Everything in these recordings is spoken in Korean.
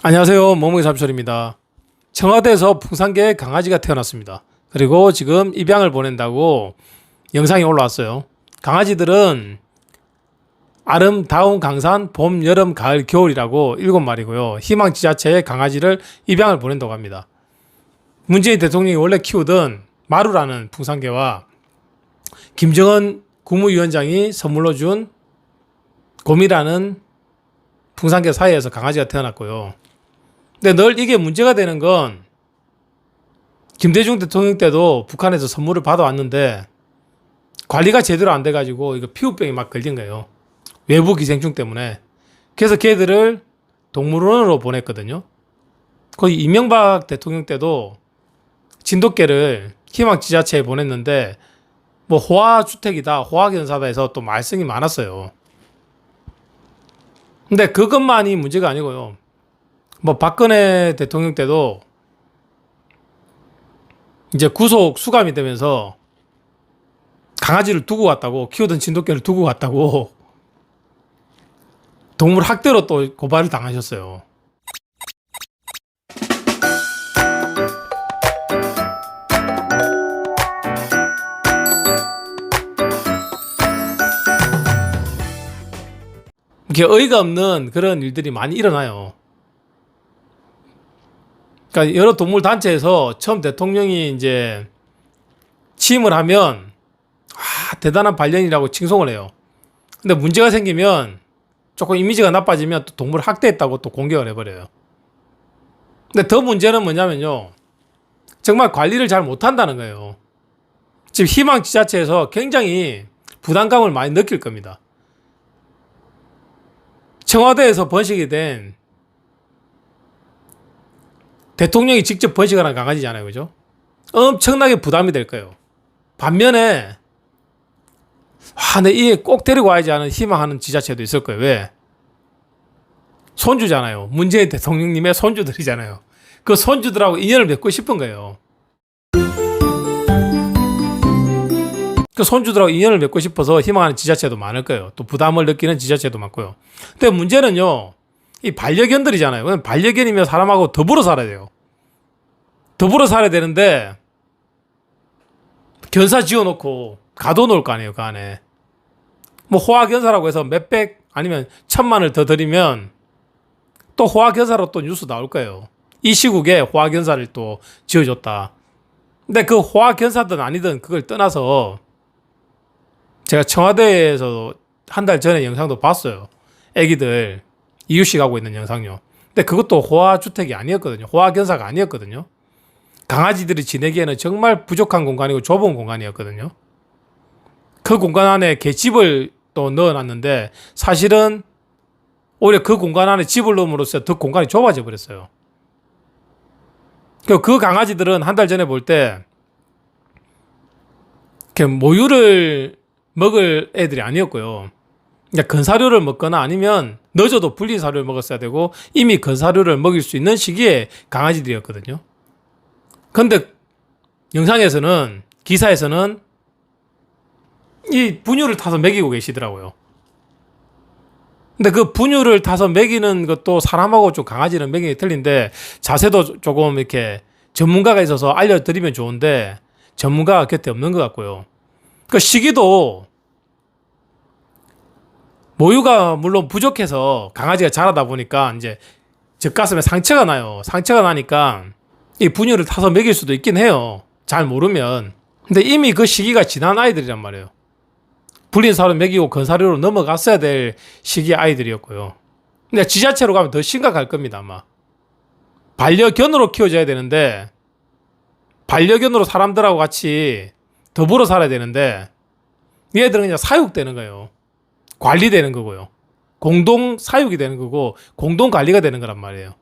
안녕하세요. 멍멍이 삼촌입니다. 청와대에서 풍산개 강아지가 태어났습니다. 그리고 지금 입양을 보낸다고 영상이 올라왔어요. 강아지들은 아름다운 강산 봄, 여름, 가을, 겨울이라고 7마리고요. 희망지자체에 강아지를 입양을 보낸다고 합니다. 문재인 대통령이 원래 키우던 마루라는 풍산개와 김정은 국무위원장이 선물로 준 곰이라는 풍산개 사이에서 강아지가 태어났고요. 근데 늘 이게 문제가 되는 건 김대중 대통령 때도 북한에서 선물을 받아왔는데 관리가 제대로 안 돼가지고 이거 피부병이 막 걸린 거예요. 외부 기생충 때문에. 그래서 걔들을 동물원으로 보냈거든요. 거의 이명박 대통령 때도 진돗개를 희망지자체에 보냈는데 뭐 호화주택이다, 호화견사다 해서 또 말썽이 많았어요. 근데 그것만이 문제가 아니고요. 뭐 박근혜 대통령 때도 이제 구속 수감이 되면서 강아지를 두고 갔다고, 키우던 진돗개를 두고 갔다고 동물 학대로 또 고발을 당하셨어요. 이게 어이가 없는 그런 일들이 많이 일어나요. 그러니까 여러 동물 단체에서 처음 대통령이 이제 취임을 하면 대단한 반려인이라고 칭송을 해요. 근데 문제가 생기면 조금 이미지가 나빠지면 또 동물을 학대했다고 또 공격을 해버려요. 근데 더 문제는 뭐냐면요, 정말 관리를 잘 못한다는 거예요. 지금 희망지자체에서 굉장히 부담감을 많이 느낄 겁니다. 청와대에서 번식이 된 대통령이 직접 번식하는 강아지잖아요. 그죠? 엄청나게 부담이 될 거예요. 반면에 내 이에 꼭 데리고 와야지 하는 희망하는 지자체도 있을 거예요. 왜? 손주잖아요. 문재인 대통령님의 손주들이잖아요. 그 손주들하고 인연을 맺고 싶은 거예요. 그 손주들하고 인연을 맺고 싶어서 희망하는 지자체도 많을 거예요. 또 부담을 느끼는 지자체도 많고요. 근데 문제는요, 이 반려견들이잖아요. 반려견이면 사람하고 더불어 살아야 돼요. 더불어 살아야 되는데 견사 지어놓고 가둬놓을 거 아니에요. 그 안에 뭐 호화견사라고 해서 몇백 아니면 천만을 더 들이면 또 호화견사로 또 뉴스 나올 거예요. 이 시국에 호화견사를 또 지어줬다. 근데 그 호화견사든 아니든 그걸 떠나서 제가 청와대에서 한 달 전에 영상도 봤어요. 애기들 이유식 하고 있는 영상요. 근데 그것도 호화주택이 아니었거든요. 호화견사가 아니었거든요. 강아지들이 지내기에는 정말 부족한 공간이고 좁은 공간이었거든요. 그 공간 안에 개집을 또 넣어놨는데 사실은 오히려 그 공간 안에 집을 넣음으로써 더 공간이 좁아져 버렸어요. 그 강아지들은 한 달 전에 볼 때 모유를 먹을 애들이 아니었고요. 그러니까 건사료를 먹거나 아니면 늦어도 불린 사료를 먹었어야 되고 이미 건사료를 먹일 수 있는 시기에 강아지들이었거든요. 근데 영상에서는, 기사에서는 이 분유를 타서 먹이고 계시더라고요. 근데 그 분유를 타서 먹이는 것도 사람하고 좀 강아지는 먹이는 게 틀린데 자세도 조금 이렇게 전문가가 있어서 알려드리면 좋은데 전문가가 곁에 없는 것 같고요. 그 시기도 모유가 물론 부족해서 강아지가 자라다 보니까 이제 젖가슴에 상처가 나요. 상처가 나니까 이 분유를 타서 먹일 수도 있긴 해요. 잘 모르면. 근데 이미 그 시기가 지난 아이들이란 말이에요. 불린 사료 먹이고 건사료로 넘어갔어야 될 시기의 아이들이었고요. 근데 지자체로 가면 더 심각할 겁니다, 아마. 반려견으로 키워줘야 되는데, 반려견으로 사람들하고 같이 더불어 살아야 되는데, 얘들은 그냥 사육되는 거예요. 관리되는 거고요. 공동 사육이 되는 거고, 공동 관리가 되는 거란 말이에요.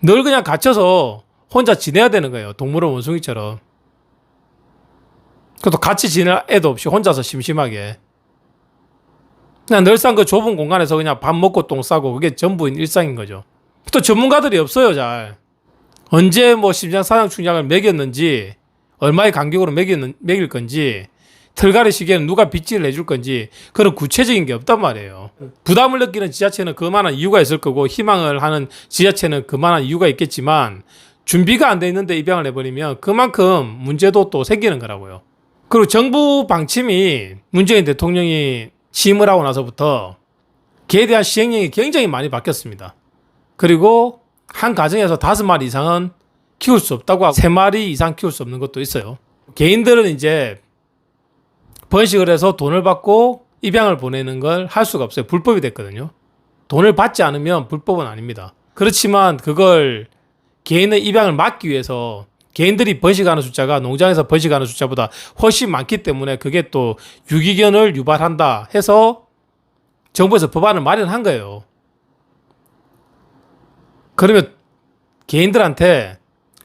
늘 그냥 갇혀서 혼자 지내야 되는 거예요. 동물원 원숭이처럼. 그것도 같이 지낼 애도 없이 혼자서 심심하게. 그냥 늘상 그 좁은 공간에서 그냥 밥 먹고 똥 싸고 그게 전부인 일상인 거죠. 또 전문가들이 없어요, 잘. 언제 뭐 심장사상충약을 먹였는지, 얼마의 간격으로 먹일 건지 털갈이 시기에는 누가 빗질을 해줄 건지 그런 구체적인 게 없단 말이에요. 부담을 느끼는 지자체는 그만한 이유가 있을 거고 희망을 하는 지자체는 그만한 이유가 있겠지만 준비가 안 돼 있는데 입양을 해버리면 그만큼 문제도 또 생기는 거라고요. 그리고 정부 방침이 문재인 대통령이 취임을 하고 나서부터 개에 대한 시행령이 굉장히 많이 바뀌었습니다. 그리고 한 가정에서 5마리 이상은 키울 수 없다고 하고 3마리 이상 키울 수 없는 것도 있어요. 개인들은 이제 번식을 해서 돈을 받고 입양을 보내는 걸 할 수가 없어요. 불법이 됐거든요. 돈을 받지 않으면 불법은 아닙니다. 그렇지만 그걸 개인의 입양을 막기 위해서 개인들이 번식하는 숫자가 농장에서 번식하는 숫자보다 훨씬 많기 때문에 그게 또 유기견을 유발한다 해서 정부에서 법안을 마련한 거예요. 그러면 개인들한테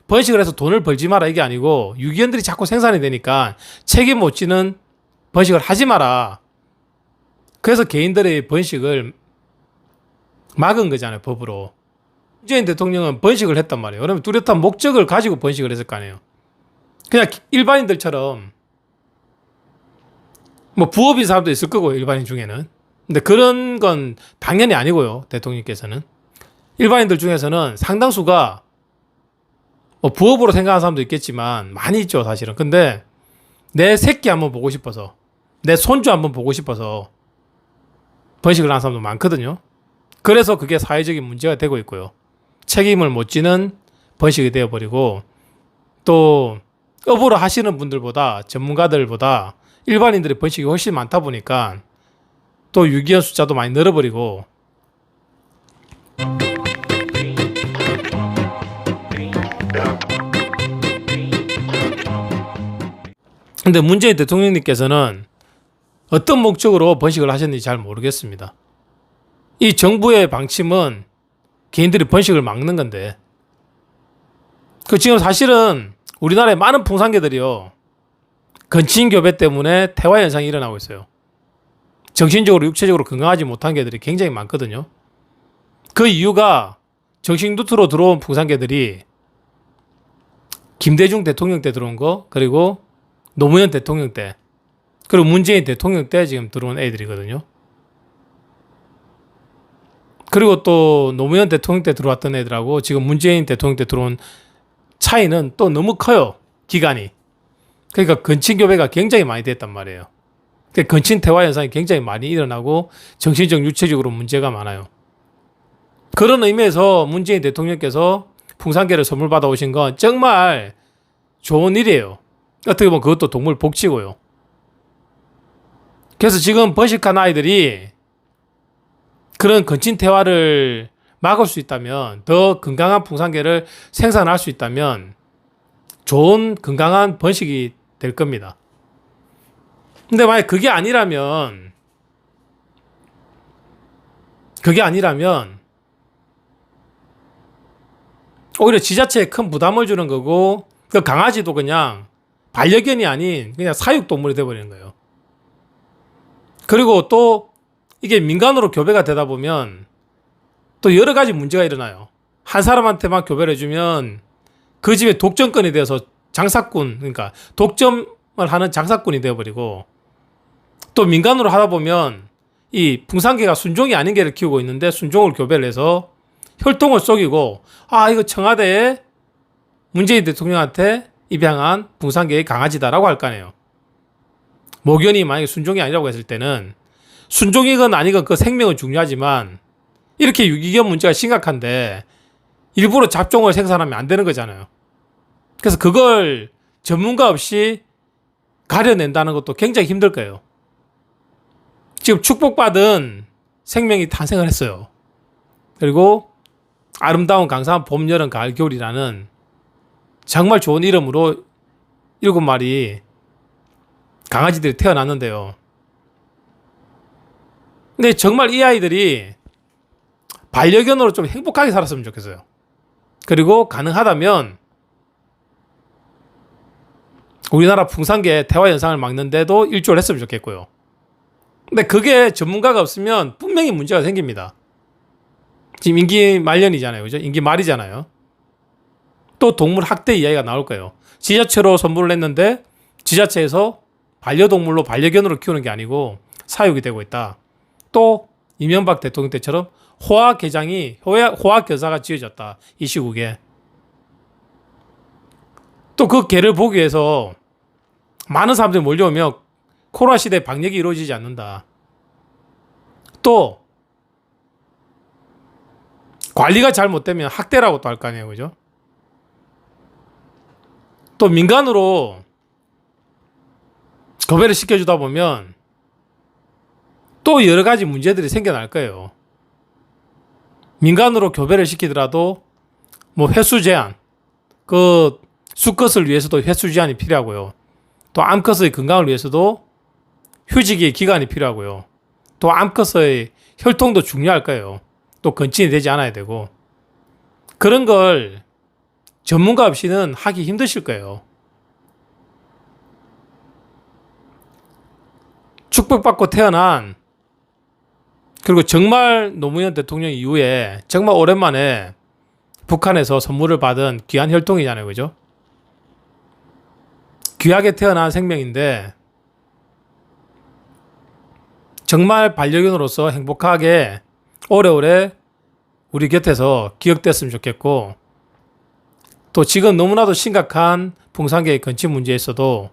번식을 해서 돈을 벌지 마라 이게 아니고 유기견들이 자꾸 생산이 되니까 책임 못 지는 번식을 하지 마라. 그래서 개인들의 번식을 막은 거잖아요, 법으로. 문재인 대통령은 번식을 했단 말이에요. 그러면 뚜렷한 목적을 가지고 번식을 했을 거 아니에요. 그냥 일반인들처럼 뭐 부업인 사람도 있을 거고 일반인 중에는. 근데 그런 건 당연히 아니고요, 대통령께서는. 일반인들 중에서는 상당수가 뭐 부업으로 생각하는 사람도 있겠지만 많이 있죠, 사실은. 근데 내 새끼 한번 보고 싶어서, 내 손주 한번 보고 싶어서 번식을 하는 사람도 많거든요. 그래서 그게 사회적인 문제가 되고 있고요. 책임을 못 지는 번식이 되어버리고 또 업으로 하시는 분들보다 전문가들보다 일반인들의 번식이 훨씬 많다 보니까 또 유기견 숫자도 많이 늘어버리고 근데 문재인 대통령님께서는 어떤 목적으로 번식을 하셨는지 잘 모르겠습니다. 이 정부의 방침은 개인들이 번식을 막는 건데 그 지금 사실은 우리나라의 많은 풍산개들이요 건친교배 때문에 태화 현상이 일어나고 있어요. 정신적으로 육체적으로 건강하지 못한 개들이 굉장히 많거든요. 그 이유가 정신루트로 들어온 풍산개들이 김대중 대통령 때 들어온 거 그리고 노무현 대통령 때 그리고 문재인 대통령 때 지금 들어온 애들이거든요. 그리고 또 노무현 대통령 때 들어왔던 애들하고 지금 문재인 대통령 때 들어온 차이는 또 너무 커요. 기간이. 그러니까 건친교배가 굉장히 많이 됐단 말이에요. 그러니까 건친태화 현상이 굉장히 많이 일어나고 정신적 육체적으로 문제가 많아요. 그런 의미에서 문재인 대통령께서 풍산개를 선물 받아오신 건 정말 좋은 일이에요. 어떻게 보면 그것도 동물 복지고요. 그래서 지금 번식한 아이들이 그런 건친태화를 막을 수 있다면 더 건강한 풍산개를 생산할 수 있다면 좋은 건강한 번식이 될 겁니다. 근데 만약 그게 아니라면 오히려 지자체에 큰 부담을 주는 거고 그 강아지도 그냥 반려견이 아닌 그냥 사육동물이 돼버리는 거예요. 그리고 또 이게 민간으로 교배가 되다 보면 또 여러 가지 문제가 일어나요. 한 사람한테만 교배를 해주면 그 집에 독점권이 되어서 장사꾼, 그러니까 독점을 하는 장사꾼이 되어버리고 또 민간으로 하다 보면 이 풍산개가 순종이 아닌 개를 키우고 있는데 순종을 교배를 해서 혈통을 속이고 이거 청와대에 문재인 대통령한테 입양한 풍산개의 강아지다라고 할 거 아니에요. 모견이 만약에 순종이 아니라고 했을 때는 순종이건 아니건 그 생명은 중요하지만 이렇게 유기견 문제가 심각한데 일부러 잡종을 생산하면 안 되는 거잖아요. 그래서 그걸 전문가 없이 가려낸다는 것도 굉장히 힘들 거예요. 지금 축복받은 생명이 탄생을 했어요. 그리고 아름다운 강산 봄, 여름, 가을, 겨울이라는 정말 좋은 이름으로 7마리 강아지들이 태어났는데요. 근데 정말 이 아이들이 반려견으로 좀 행복하게 살았으면 좋겠어요. 그리고 가능하다면 우리나라 풍산개 태화 현상을 막는데도 일조를 했으면 좋겠고요. 근데 그게 전문가가 없으면 분명히 문제가 생깁니다. 지금 임기 말년이잖아요. 그죠? 임기 말이잖아요. 또 동물 학대 이야기가 나올 거예요. 지자체로 선물을 했는데 지자체에서 반려동물로 반려견으로 키우는 게 아니고 사육이 되고 있다. 또 이명박 대통령 때처럼 호화견사가 지어졌다. 이 시국에. 또 그 개를 보기 위해서 많은 사람들이 몰려오며 코로나 시대에 방역이 이루어지지 않는다. 또 관리가 잘못되면 학대라고 또 할 거 아니에요. 그죠? 또 민간으로 교배를 시켜주다 보면 또 여러 가지 문제들이 생겨날 거예요. 민간으로 교배를 시키더라도 뭐 횟수 제한, 그 수컷을 위해서도 횟수 제한이 필요하고요. 또 암컷의 건강을 위해서도 휴직의 기간이 필요하고요. 또 암컷의 혈통도 중요할 거예요. 또 건진이 되지 않아야 되고. 그런 걸 전문가 없이는 하기 힘드실 거예요. 축복받고 태어난, 그리고 정말 노무현 대통령 이후에 정말 오랜만에 북한에서 선물을 받은 귀한 혈통이잖아요. 그죠? 귀하게 태어난 생명인데 정말 반려견으로서 행복하게 오래오래 우리 곁에서 기억됐으면 좋겠고, 또 지금 너무나도 심각한 풍산개의 건치 문제에서도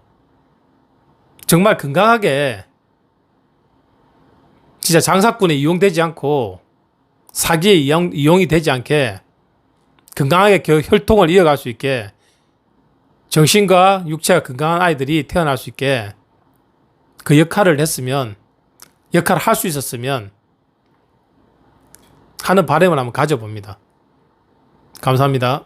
정말 건강하게 진짜 장사꾼에 이용되지 않고 사기에 이용이 되지 않게 건강하게 혈통을 이어갈 수 있게, 정신과 육체가 건강한 아이들이 태어날 수 있게 그 역할을 할 수 있었으면 하는 바람을 한번 가져봅니다. 감사합니다.